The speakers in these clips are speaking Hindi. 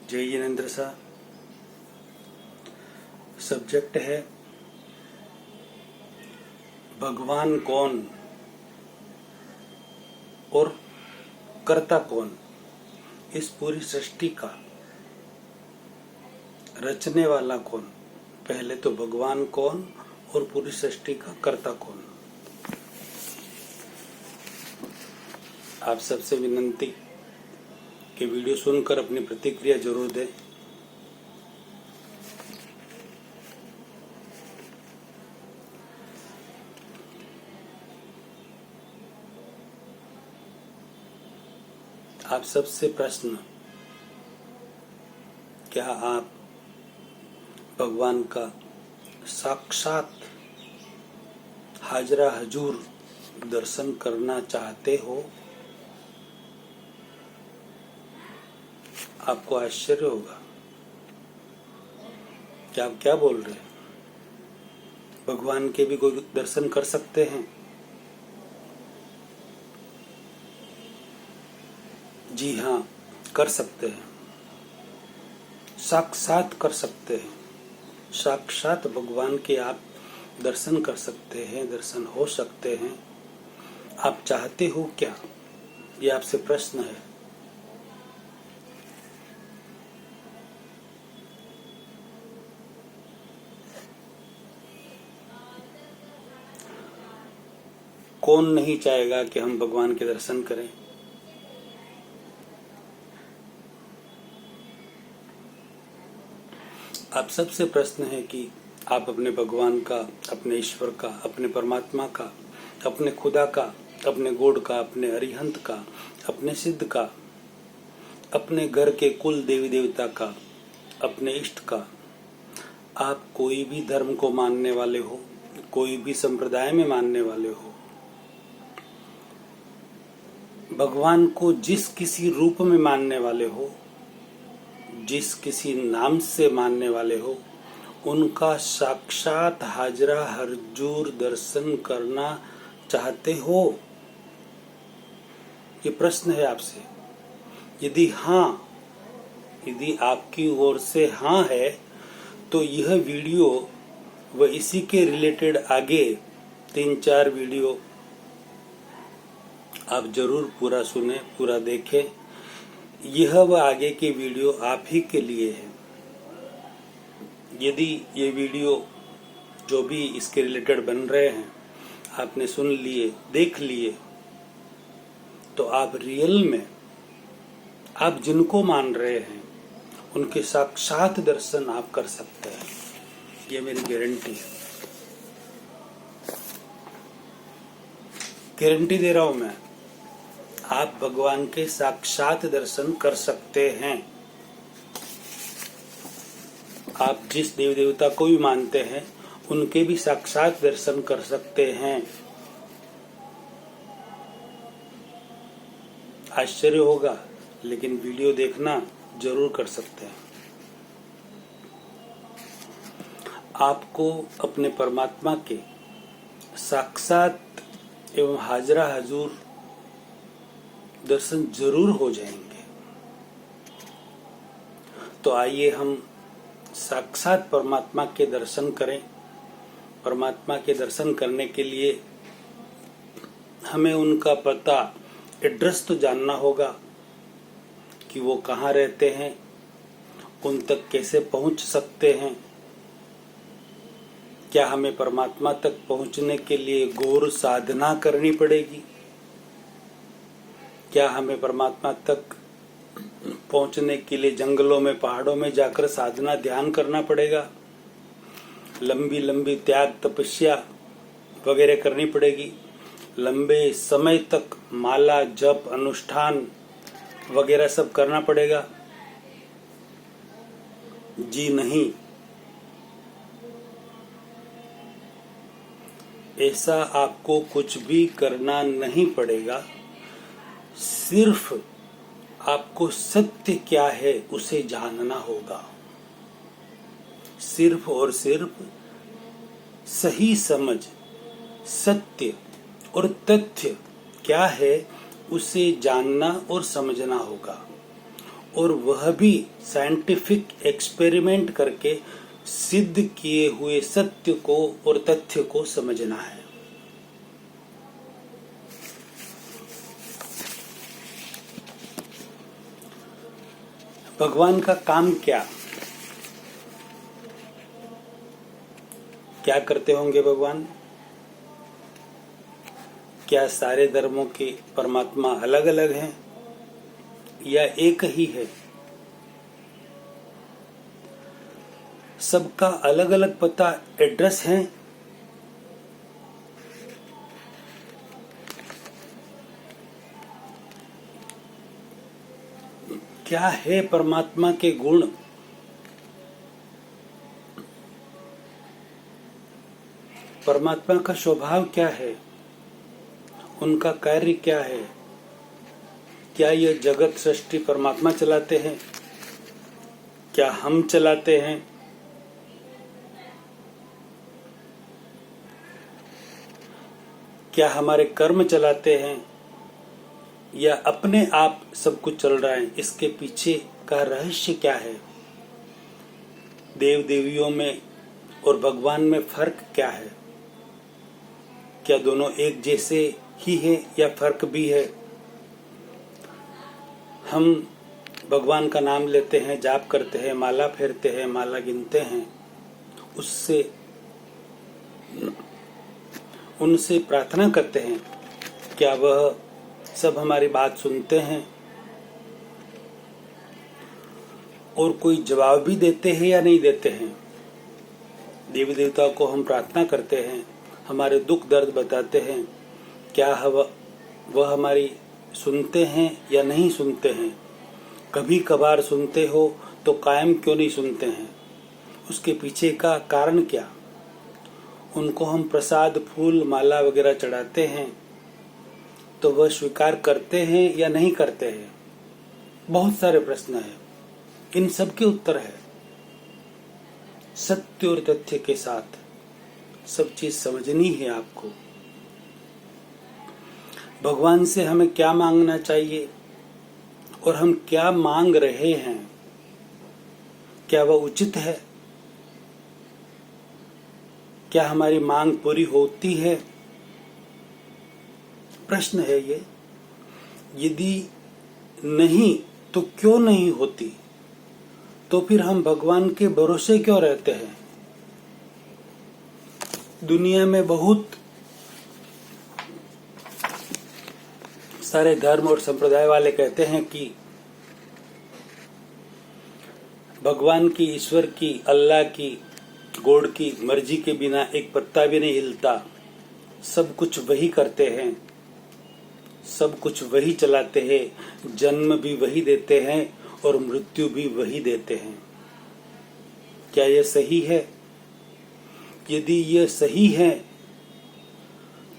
जय जिनेन्द्र शाह। सब्जेक्ट है भगवान कौन और कर्ता कौन। इस पूरी सृष्टि का रचने वाला कौन। पहले तो भगवान कौन और पूरी सृष्टि का कर्ता कौन। आप सबसे विनंती कि वीडियो सुनकर अपनी प्रतिक्रिया जरूर दें। आप सबसे प्रश्न, क्या आप भगवान का साक्षात हाजरा हजूर दर्शन करना चाहते हो? आपको आश्चर्य होगा कि आप क्या बोल रहे हैं। भगवान के भी कोई दर्शन कर सकते हैं? जी हाँ, कर सकते हैं। साक्षात कर सकते हैं। साक्षात भगवान के आप दर्शन कर सकते हैं, दर्शन हो सकते हैं। आप चाहते हो क्या? ये आपसे प्रश्न है। कौन नहीं चाहेगा कि हम भगवान के दर्शन करें। आप सबसे प्रश्न है कि आप अपने भगवान का, अपने ईश्वर का, अपने परमात्मा का, अपने खुदा का, अपने गॉड का, अपने अरिहंत का, अपने सिद्ध का, अपने घर के कुल देवी देवता का, अपने इष्ट का, आप कोई भी धर्म को मानने वाले हो, कोई भी संप्रदाय में मानने वाले हो, भगवान को जिस किसी रूप में मानने वाले हो, जिस किसी नाम से मानने वाले हो, उनका साक्षात हाजरा हजूर दर्शन करना चाहते हो? ये प्रश्न है आपसे। यदि हाँ, यदि आपकी ओर से हाँ है तो यह वीडियो व इसी के रिलेटेड आगे 3-4 वीडियो आप जरूर पूरा सुने, पूरा देखें। यह व आगे की वीडियो आप ही के लिए है। यदि ये वीडियो जो भी इसके रिलेटेड बन रहे हैं आपने सुन लिए, देख लिए, तो आप रियल में आप जिनको मान रहे हैं उनके साक्षात दर्शन आप कर सकते हैं। ये मेरी गारंटी है। गारंटी दे रहा हूं मैं। आप भगवान के साक्षात दर्शन कर सकते हैं। आप जिस देवी देवता को भी मानते हैं उनके भी साक्षात दर्शन कर सकते हैं। आश्चर्य होगा, लेकिन वीडियो देखना जरूर कर सकते हैं। आपको अपने परमात्मा के साक्षात एवं हाजरा हजूर दर्शन जरूर हो जाएंगे। तो आइए हम साक्षात परमात्मा के दर्शन करें। परमात्मा के दर्शन करने के लिए हमें उनका पता, एड्रेस तो जानना होगा कि वो कहाँ रहते हैं, उन तक कैसे पहुंच सकते हैं। क्या हमें परमात्मा तक पहुंचने के लिए घोर साधना करनी पड़ेगी? क्या हमें परमात्मा तक पहुंचने के लिए जंगलों में, पहाड़ों में जाकर साधना, ध्यान करना पड़ेगा? लंबी लंबी त्याग, तपस्या वगैरह करनी पड़ेगी? लंबे समय तक माला, जप, अनुष्ठान वगैरह सब करना पड़ेगा? जी नहीं। ऐसा आपको कुछ भी करना नहीं पड़ेगा। सिर्फ आपको सत्य क्या है उसे जानना होगा। सिर्फ और सिर्फ सही समझ, सत्य और तथ्य क्या है उसे जानना और समझना होगा। और वह भी साइंटिफिक एक्सपेरिमेंट करके सिद्ध किए हुए सत्य को और तथ्य को समझना है। भगवान का काम क्या करते होंगे भगवान? क्या सारे धर्मों के परमात्मा अलग अलग हैं या एक ही है? सबका अलग अलग पता, एड्रेस है? क्या है परमात्मा के गुण? परमात्मा का स्वभाव क्या है? उनका कार्य क्या है? क्या यह जगत सृष्टि परमात्मा चलाते हैं? क्या हम चलाते हैं? क्या हमारे कर्म चलाते हैं या अपने आप सब कुछ चल रहा है? इसके पीछे का रहस्य क्या है? देव देवियों में और भगवान में फर्क क्या है? क्या दोनों एक जैसे ही है या फर्क भी है? हम भगवान का नाम लेते हैं, जाप करते हैं, माला फेरते हैं, माला गिनते हैं, उससे उनसे प्रार्थना करते हैं। क्या वह सब हमारी बात सुनते हैं और कोई जवाब भी देते हैं या नहीं देते हैं? देवी देवताओं को हम प्रार्थना करते हैं, हमारे दुख दर्द बताते हैं, क्या वह हमारी सुनते हैं या नहीं सुनते हैं? कभी कभार सुनते हो तो कायम क्यों नहीं सुनते हैं? उसके पीछे का कारण क्या? उनको हम प्रसाद, फूल, माला वगैरह चढ़ाते हैं तो वह स्वीकार करते हैं या नहीं करते हैं? बहुत सारे प्रश्न हैं, इन सब के उत्तर है सत्य और तथ्य के साथ। सब चीज समझनी है आपको। भगवान से हमें क्या मांगना चाहिए और हम क्या मांग रहे हैं, क्या वह उचित है? क्या हमारी मांग पूरी होती है? प्रश्न है ये। यदि नहीं तो क्यों नहीं होती? तो फिर हम भगवान के भरोसे क्यों रहते हैं? दुनिया में बहुत सारे धर्म और संप्रदाय वाले कहते हैं कि भगवान की, ईश्वर की, अल्लाह की, गॉड की मर्जी के बिना एक पत्ता भी नहीं हिलता। सब कुछ वही करते हैं, सब कुछ वही चलाते हैं, जन्म भी वही देते हैं और मृत्यु भी वही देते हैं। क्या यह सही है? यदि यह सही है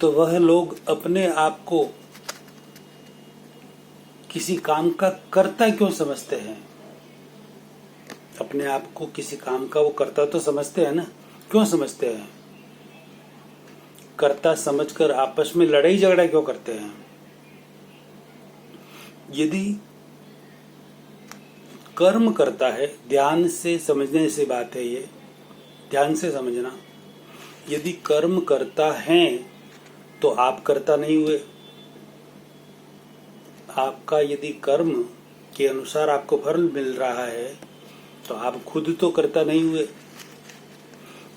तो वह लोग अपने आप को किसी काम का कर्ता क्यों समझते हैं? अपने आप को किसी काम का वो कर्ता तो समझते हैं ना, क्यों समझते हैं? कर्ता समझकर आपस में लड़ाई झगड़ा क्यों करते हैं? यदि कर्म करता है, ध्यान से समझने से बात है ये, ध्यान से समझना। यदि कर्म करता है तो आप कर्ता नहीं हुए। आपका यदि कर्म के अनुसार आपको फल मिल रहा है तो आप खुद तो कर्ता नहीं हुए।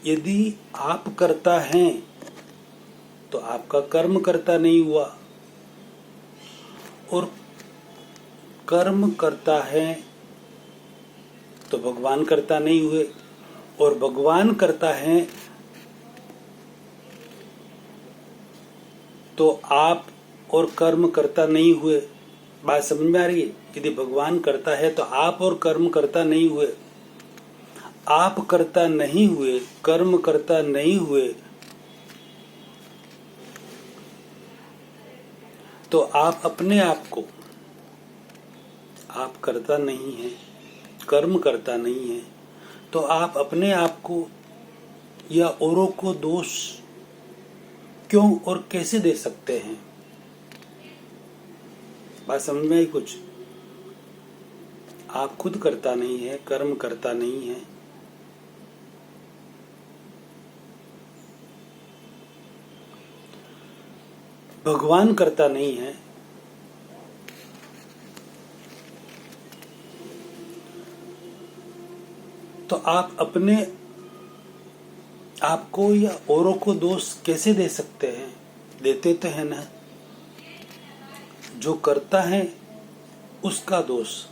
यदि आप कर्ता हैं तो आपका कर्म कर्ता नहीं हुआ। और कर्म करता है तो भगवान कर्ता नहीं हुए, और भगवान करता है तो आप और कर्म करता नहीं हुए। बात समझ में आ रही है? यदि भगवान करता है तो आप और कर्म करता नहीं हुए। आप करता नहीं हुए, कर्म करता नहीं हुए, तो आप अपने आप को, आप करता नहीं है, कर्म करता नहीं है, तो आप अपने आप को या औरों को दोष क्यों और कैसे दे सकते हैं? बात समझ में आई कुछ? आप खुद करता नहीं है, कर्म करता नहीं है। भगवान करता नहीं है। तो आप अपने आपको या औरों को दोष कैसे दे सकते हैं? देते तो है ना। जो करता है उसका दोष,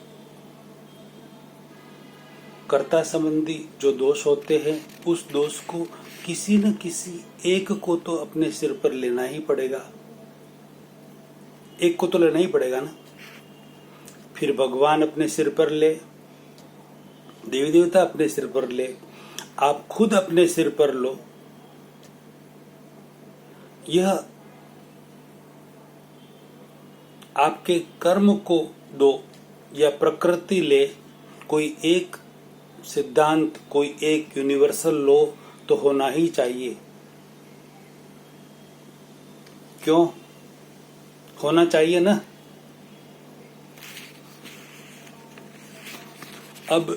कर्ता संबंधी जो दोष होते हैं, उस दोष को किसी न किसी एक को तो अपने सिर पर लेना ही पड़ेगा। एक को तो लेना ही पड़ेगा ना। फिर भगवान अपने सिर पर ले, देवी देवता अपने सिर पर ले, आप खुद अपने सिर पर लो। यह आपके कर्म को दो या प्रकृति ले, कोई एक सिद्धांत, कोई एक यूनिवर्सल लॉ तो होना ही चाहिए। क्यों होना चाहिए ना? अब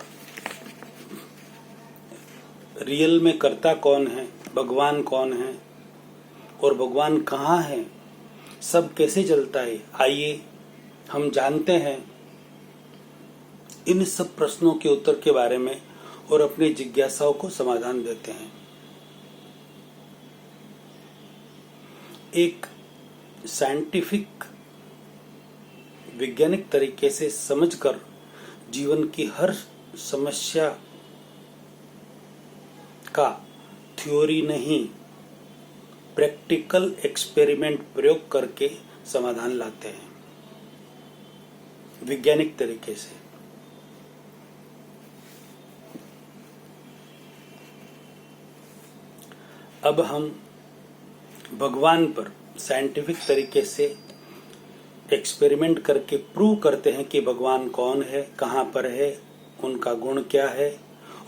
रियल में कर्ता कौन है, भगवान कौन है और भगवान कहाँ है, सब कैसे चलता है, आइए हम जानते हैं इन सब प्रश्नों के उत्तर के बारे में और अपनी जिज्ञासाओं को समाधान देते हैं। एक साइंटिफिक वैज्ञानिक तरीके से समझकर जीवन की हर समस्या का थ्योरी नहीं, प्रैक्टिकल एक्सपेरिमेंट प्रयोग करके समाधान लाते हैं वैज्ञानिक तरीके से। अब हम भगवान पर साइंटिफिक तरीके से एक्सपेरिमेंट करके प्रूव करते हैं कि भगवान कौन है, कहाँ पर है, उनका गुण क्या है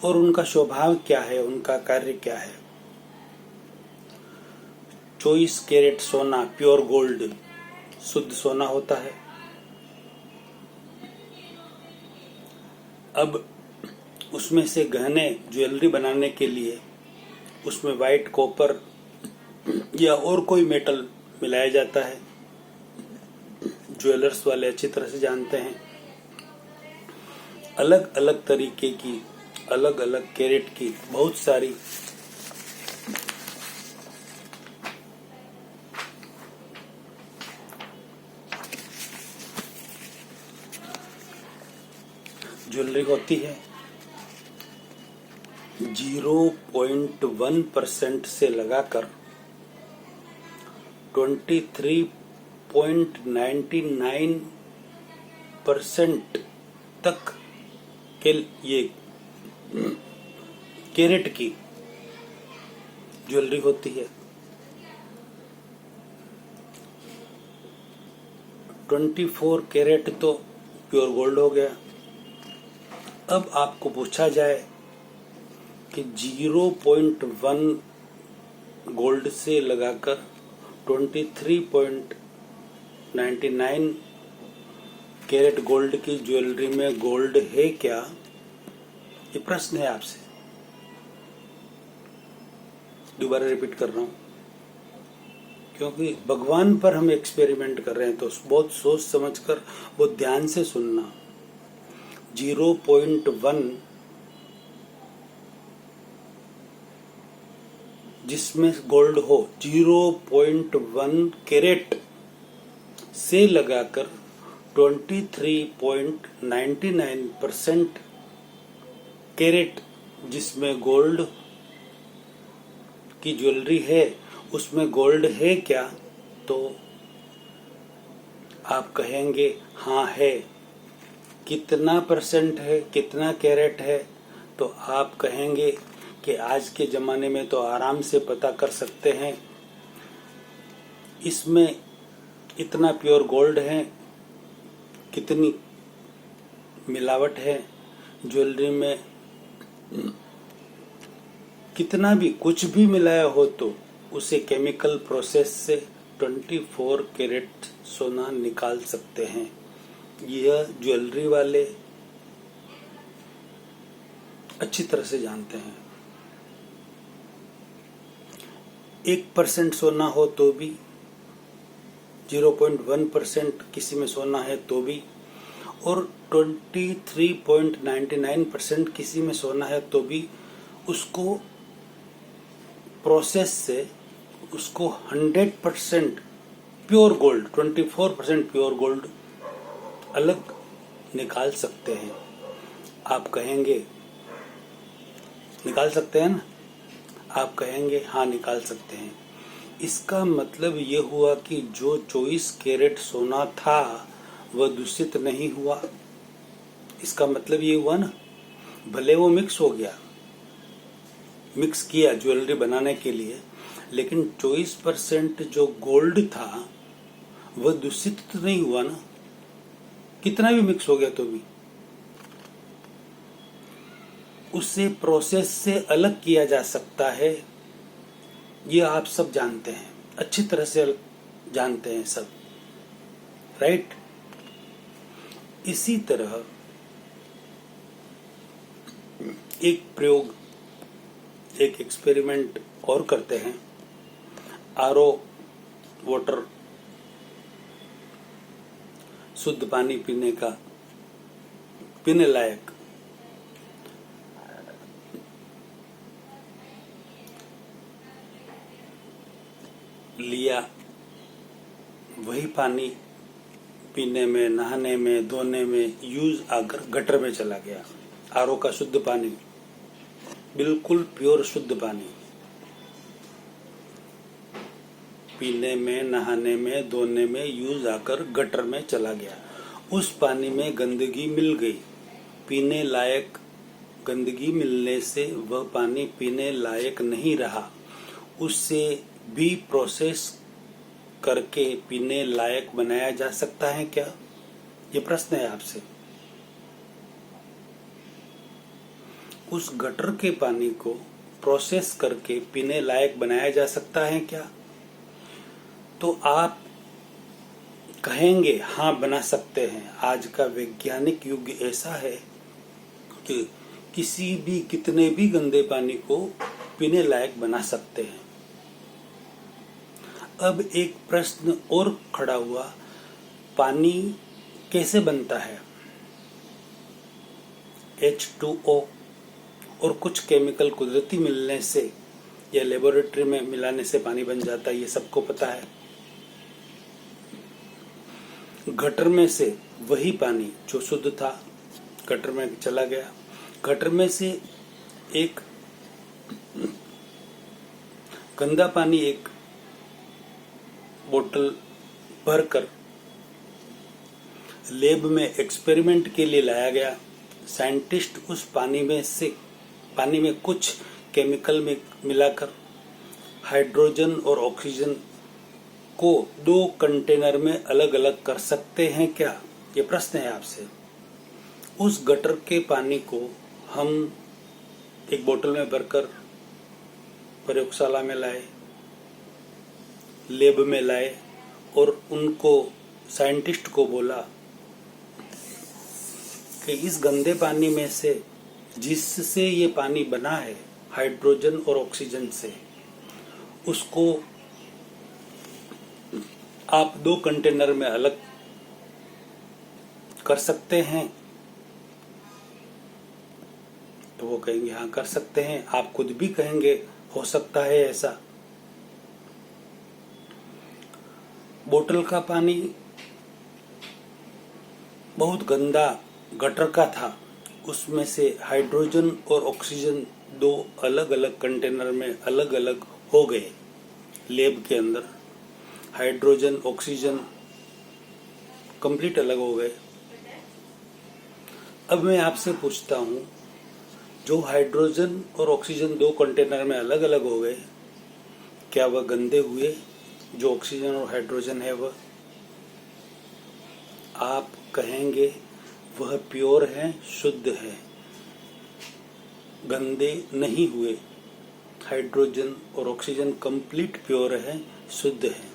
और उनका स्वभाव क्या है, उनका कार्य क्या है। 24 कैरेट सोना, प्योर गोल्ड, शुद्ध सोना होता है। अब उसमें से गहने ज्वेलरी बनाने के लिए उसमें व्हाइट कॉपर या और कोई मेटल मिलाया जाता है। ज्वेलर्स वाले अच्छी तरह से जानते हैं। अलग अलग तरीके की, अलग अलग कैरेट की बहुत सारी ज्वेलरी होती है। 0.1% से लगाकर 23.99% तक के ये कैरेट की ज्वेलरी होती है। 24 कैरेट तो प्योर गोल्ड हो गया। अब आपको पूछा जाए कि 0.1 गोल्ड से लगाकर 23.99 कैरेट गोल्ड की ज्वेलरी में गोल्ड है क्या? ये प्रश्न है आपसे। दोबारा रिपीट कर रहा हूं क्योंकि भगवान पर हम एक्सपेरिमेंट कर रहे हैं, तो बहुत सोच समझकर, बहुत ध्यान से सुनना। 0.1 जिसमें गोल्ड हो, 0.1 कैरेट से लगाकर 23.99% कैरेट जिसमें गोल्ड की ज्वेलरी है, उसमें गोल्ड है क्या? तो आप कहेंगे हाँ है। कितना परसेंट है, कितना कैरेट है? तो आप कहेंगे कि आज के ज़माने में तो आराम से पता कर सकते हैं, इसमें इतना प्योर गोल्ड है, कितनी मिलावट है ज्वेलरी में, कितना भी कुछ भी मिलाया हो तो उसे केमिकल प्रोसेस से 24 कैरेट सोना निकाल सकते हैं। यह ज्वेलरी वाले अच्छी तरह से जानते हैं। 1% सोना हो तो भी, 0.1% किसी में सोना है तो भी, और 23.99% किसी में सोना है तो भी उसको प्रोसेस से उसको 100% प्योर गोल्ड, 24% प्योर गोल्ड अलग निकाल सकते हैं। आप कहेंगे निकाल सकते हैं ना? आप कहेंगे हाँ निकाल सकते हैं। इसका मतलब ये हुआ कि जो 24 कैरेट सोना था वह दूषित नहीं हुआ। इसका मतलब ये हुआ ना, भले वो मिक्स हो गया, मिक्स किया ज्वेलरी बनाने के लिए, लेकिन 24% जो गोल्ड था वह दूषित तो नहीं हुआ ना, कितना भी मिक्स हो गया तो भी। उसे प्रोसेस से अलग किया जा सकता है, ये आप सब जानते हैं, अच्छी तरह से जानते हैं सब, राइट। इसी तरह एक प्रयोग, एक एक्सपेरिमेंट और करते हैं। आरओ वाटर, शुद्ध पानी पीने का, पीने लायक, लिया, वही पानी पीने में, नहाने में, धोने में यूज आकर गटर में चला गया। आरओ का शुद्ध पानी, बिल्कुल प्योर शुद्ध पानी, पीने में, नहाने में, धोने में यूज आकर गटर में चला गया। उस पानी में गंदगी मिल गई, पीने लायक गंदगी मिलने से वह पानी पीने लायक नहीं रहा। उससे भी प्रोसेस करके पीने लायक बनाया जा सकता है क्या? ये प्रश्न है आपसे। उस गटर के पानी को प्रोसेस करके पीने लायक बनाया जा सकता है क्या? तो आप कहेंगे हाँ बना सकते हैं। आज का वैज्ञानिक युग ऐसा है कि किसी भी, कितने भी गंदे पानी को पीने लायक बना सकते हैं। अब एक प्रश्न और खड़ा हुआ, पानी कैसे बनता है? H2O और कुछ केमिकल कुदरती मिलने से या लेबोरेटरी में मिलाने से पानी बन जाता है, ये सबको पता है। गटर में से वही पानी जो शुद्ध था गटर में चला गया। गटर में से एक गंदा पानी एक बोतल भरकर लैब में एक्सपेरिमेंट के लिए लाया गया। साइंटिस्ट उस पानी में कुछ केमिकल में मिलाकर हाइड्रोजन और ऑक्सीजन को 2 कंटेनर में अलग अलग कर सकते हैं क्या? ये प्रश्न है आपसे। उस गटर के पानी को हम एक बोतल में भरकर प्रयोगशाला में लाए, लैब में लाए और उनको, साइंटिस्ट को बोला कि इस गंदे पानी में से, जिससे ये पानी बना है हाइड्रोजन और ऑक्सीजन से, उसको आप 2 कंटेनर में अलग कर सकते हैं? तो वो कहेंगे हाँ कर सकते हैं। आप खुद भी कहेंगे हो सकता है ऐसा। बोतल का पानी बहुत गंदा गटर का था, उसमें से हाइड्रोजन और ऑक्सीजन 2 अलग अलग कंटेनर में अलग अलग हो गए। लैब के अंदर हाइड्रोजन ऑक्सीजन कंप्लीट अलग हो गए। अब मैं आपसे पूछता हूं, जो हाइड्रोजन और ऑक्सीजन 2 कंटेनर में अलग अलग हो गए, क्या वह गंदे हुए? जो ऑक्सीजन और हाइड्रोजन है वह, आप कहेंगे वह प्योर है, शुद्ध है, गंदे नहीं हुए। हाइड्रोजन और ऑक्सीजन कंप्लीट प्योर है, शुद्ध है,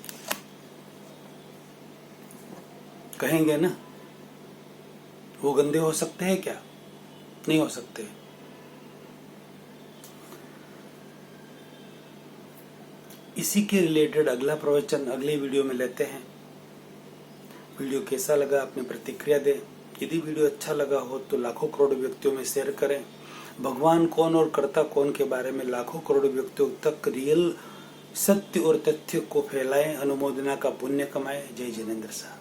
कहेंगे ना? वो गंदे हो सकते हैं क्या? नहीं हो सकते। इसी के रिलेटेड अगला प्रवचन अगले वीडियो में लेते हैं। वीडियो कैसा लगा अपनी प्रतिक्रिया दें। यदि वीडियो अच्छा लगा हो तो लाखों करोड़ों व्यक्तियों में शेयर करें। भगवान कौन और कर्ता कौन के बारे में लाखों करोड़ों व्यक्तियों तक रियल सत्य और तथ्य को फैलाएं, अनुमोदना का पुण्य कमाएं। जय जिनेंद्र साहब।